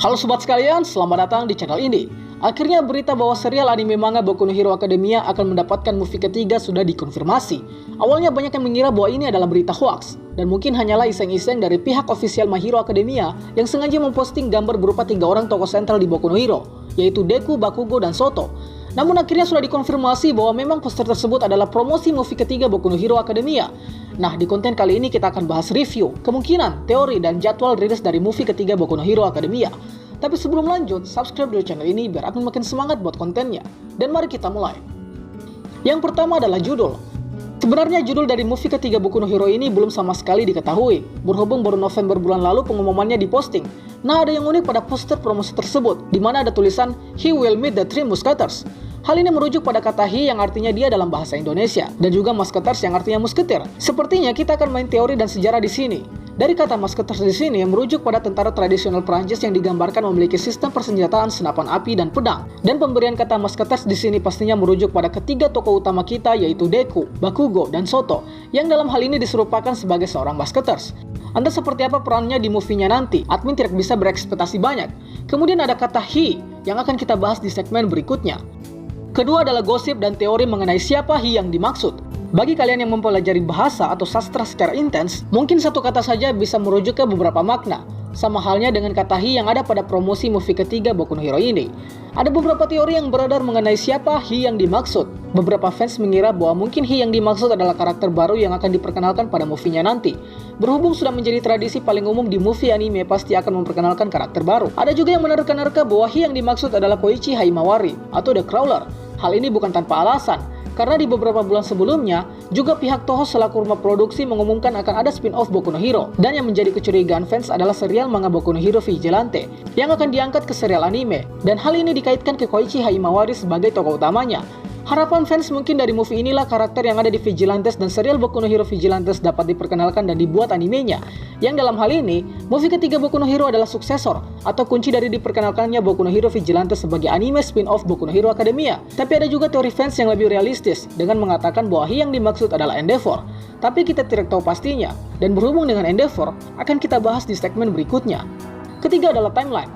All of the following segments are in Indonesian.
Halo sobat sekalian, selamat datang di channel ini. Akhirnya berita bahwa serial anime manga Boku no Hero Academia akan mendapatkan movie ketiga sudah dikonfirmasi. Awalnya banyak yang mengira bahwa ini adalah berita hoax, dan mungkin hanyalah iseng-iseng dari pihak ofisial My Hero Academia yang sengaja memposting gambar berupa 3 orang tokoh sentral di Boku no Hero, yaitu Deku, Bakugo, dan Soto. Namun akhirnya sudah dikonfirmasi bahwa memang poster tersebut adalah promosi movie ketiga Boku no Hero Academia. Nah, di konten kali ini kita akan bahas review, kemungkinan, teori, dan jadwal rilis dari movie ketiga Boku no Hero Academia. Tapi sebelum lanjut, subscribe dulu channel ini biar admin makin semangat buat kontennya. Dan mari kita mulai. Yang pertama adalah judul. Sebenarnya judul dari movie ketiga Boku no Hero ini belum sama sekali diketahui, berhubung baru November bulan lalu pengumumannya diposting. Nah, ada yang unik pada poster promosi tersebut, di mana ada tulisan He will meet the Three Musketeers. Hal ini merujuk pada kata he yang artinya dia dalam bahasa Indonesia, dan juga musketeers yang artinya musketir. Sepertinya kita akan main teori dan sejarah di sini. Dari kata musketeers di sini yang merujuk pada tentara tradisional Prancis yang digambarkan memiliki sistem persenjataan senapan api dan pedang. Dan pemberian kata musketeers di sini pastinya merujuk pada ketiga tokoh utama kita, yaitu Deku, Bakugo, dan Soto, yang dalam hal ini diserupakan sebagai seorang musketeers. Entah seperti apa perannya di movie-nya nanti, admin tidak bisa berekspektasi banyak. Kemudian ada kata he yang akan kita bahas di segmen berikutnya. Kedua adalah gosip dan teori mengenai siapa he yang dimaksud. Bagi kalian yang mempelajari bahasa atau sastra secara intens, mungkin satu kata saja bisa merujuk ke beberapa makna. Sama halnya dengan kata he yang ada pada promosi movie ketiga Boku no Hero ini. Ada beberapa teori yang beredar mengenai siapa he yang dimaksud. Beberapa fans mengira bahwa mungkin he yang dimaksud adalah karakter baru yang akan diperkenalkan pada movie-nya nanti. Berhubung sudah menjadi tradisi paling umum di movie anime pasti akan memperkenalkan karakter baru. Ada juga yang menerka-nerka bahwa he yang dimaksud adalah Koichi Haimawari atau The Crawler. Hal ini bukan tanpa alasan, karena di beberapa bulan sebelumnya, juga pihak Toho selaku rumah produksi mengumumkan akan ada spin-off Boku no Hero. Dan yang menjadi kecurigaan fans adalah serial manga Boku no Hero Vigilante, yang akan diangkat ke serial anime. Dan hal ini dikaitkan ke Koichi Haimawari sebagai tokoh utamanya. Harapan fans mungkin dari movie inilah karakter yang ada di Vigilantes dan serial Boku no Hero Vigilantes dapat diperkenalkan dan dibuat animenya. Yang dalam hal ini, movie ketiga Boku no Hero adalah suksesor atau kunci dari diperkenalkannya Boku no Hero Vigilantes sebagai anime spin-off Boku no Hero Academia. Tapi ada juga teori fans yang lebih realistis dengan mengatakan bahwa he yang dimaksud adalah Endeavor. Tapi kita tidak tahu pastinya, dan berhubung dengan Endeavor akan kita bahas di segmen berikutnya. Ketiga adalah timeline.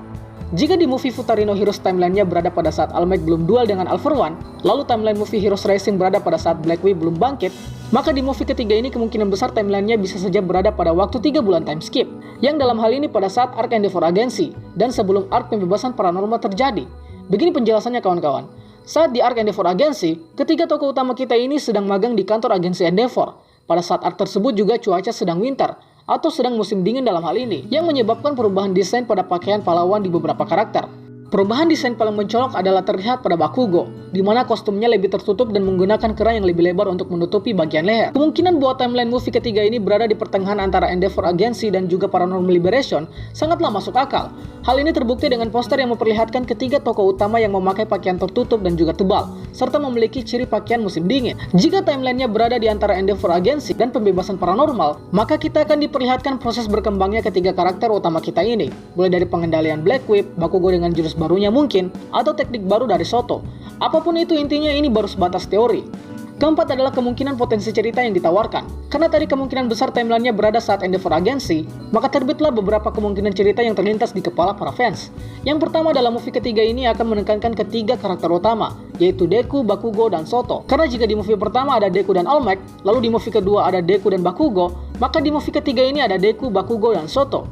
Jika di movie Futari no Heroes timelinenya berada pada saat All Might belum duel dengan All For One, lalu timeline movie Heroes Rising berada pada saat Black Wave belum bangkit, maka di movie ketiga ini kemungkinan besar timelinenya bisa saja berada pada waktu 3 bulan time skip, yang dalam hal ini pada saat arc Endeavor Agency, dan sebelum arc pembebasan paranormal terjadi. Begini penjelasannya kawan-kawan. Saat di arc Endeavor Agency, ketiga tokoh utama kita ini sedang magang di kantor agensi Endeavor. Pada saat arc tersebut juga cuaca sedang winter, atau sedang musim dingin dalam hal ini, yang menyebabkan perubahan desain pada pakaian pahlawan di beberapa karakter. Perubahan desain paling mencolok adalah terlihat pada Bakugo, di mana kostumnya lebih tertutup dan menggunakan kerah yang lebih lebar untuk menutupi bagian leher. Kemungkinan bahwa timeline movie ketiga ini berada di pertengahan antara Endeavor Agency dan juga Paranormal Liberation sangatlah masuk akal. Hal ini terbukti dengan poster yang memperlihatkan ketiga tokoh utama yang memakai pakaian tertutup dan juga tebal, serta memiliki ciri pakaian musim dingin. Jika timelinenya berada di antara Endeavor Agency dan pembebasan paranormal, maka kita akan diperlihatkan proses berkembangnya ketiga karakter utama kita ini, mulai dari pengendalian Black Whip, Bakugo dengan jurus barunya mungkin, atau teknik baru dari Soto. Apapun itu intinya ini baru sebatas teori. Keempat adalah kemungkinan potensi cerita yang ditawarkan. Karena tadi kemungkinan besar timelinenya berada saat Endeavor Agency, maka terbitlah beberapa kemungkinan cerita yang terlintas di kepala para fans. Yang pertama adalah movie ketiga ini akan menekankan ketiga karakter utama, yaitu Deku, Bakugo, dan Soto. Karena jika di movie pertama ada Deku dan All Might, lalu di movie kedua ada Deku dan Bakugo, maka di movie ketiga ini ada Deku, Bakugo, dan Soto.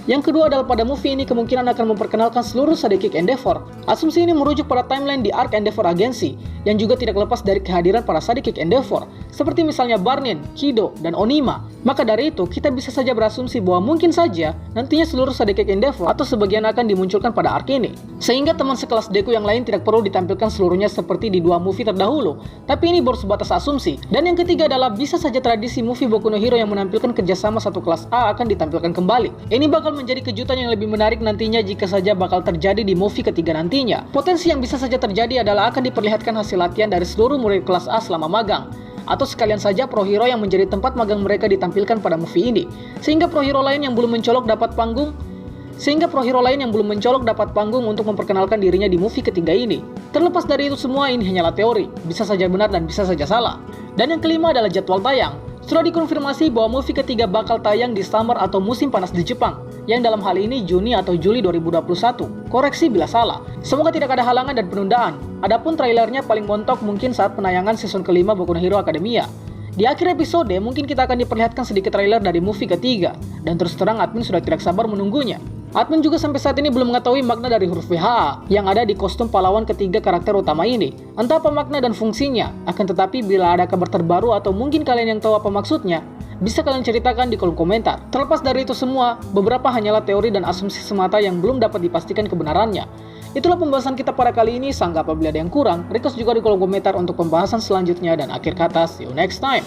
Yang kedua adalah pada movie ini kemungkinan akan memperkenalkan seluruh Sidekick Endeavor. Asumsi ini merujuk pada timeline di arc Endeavor Agency, yang juga tidak lepas dari kehadiran para Sidekick Endeavor, seperti misalnya Barnin, Kido, dan Onima. Maka dari itu, kita bisa saja berasumsi bahwa mungkin saja nantinya seluruh Sidekick Endeavor atau sebagian akan dimunculkan pada arc ini. Sehingga teman sekelas Deku yang lain tidak perlu ditampilkan seluruhnya seperti di 2 movie terdahulu. Tapi ini baru sebatas asumsi. Dan yang ketiga adalah bisa saja tradisi movie Boku no Hero yang menampilkan kerjasama satu kelas A akan ditampilkan kembali. Ini bakal menjadi kejutan yang lebih menarik nantinya jika saja bakal terjadi di movie ketiga nantinya. Potensi yang bisa saja terjadi adalah akan diperlihatkan hasil latihan dari seluruh murid kelas A selama magang, atau sekalian saja pro hero yang menjadi tempat magang mereka ditampilkan pada movie ini, sehingga pro hero lain yang belum mencolok dapat panggung untuk memperkenalkan dirinya di movie ketiga ini. Terlepas dari itu semua, ini hanyalah teori, bisa saja benar dan bisa saja salah. Dan yang kelima adalah jadwal tayang. Sudah dikonfirmasi bahwa movie ketiga bakal tayang di summer atau musim panas di Jepang. yang dalam hal ini Juni atau Juli 2021. Koreksi bila salah. Semoga tidak ada halangan dan penundaan. Adapun trailernya paling montok mungkin saat penayangan season kelima Boku no Hero Academia. Di akhir episode mungkin kita akan diperlihatkan sedikit trailer dari movie ketiga, dan terus terang admin sudah tidak sabar menunggunya. Admin juga sampai saat ini belum mengetahui makna dari huruf VHA yang ada di kostum pahlawan ketiga karakter utama ini. Entah apa makna dan fungsinya, akan tetapi bila ada kabar terbaru atau mungkin kalian yang tahu apa maksudnya, bisa kalian ceritakan di kolom komentar. Terlepas dari itu semua, beberapa hanyalah teori dan asumsi semata yang belum dapat dipastikan kebenarannya. Itulah pembahasan kita pada kali ini. Sanggap apabila ada yang kurang, request juga di kolom komentar untuk pembahasan selanjutnya, dan akhir kata, see you next time.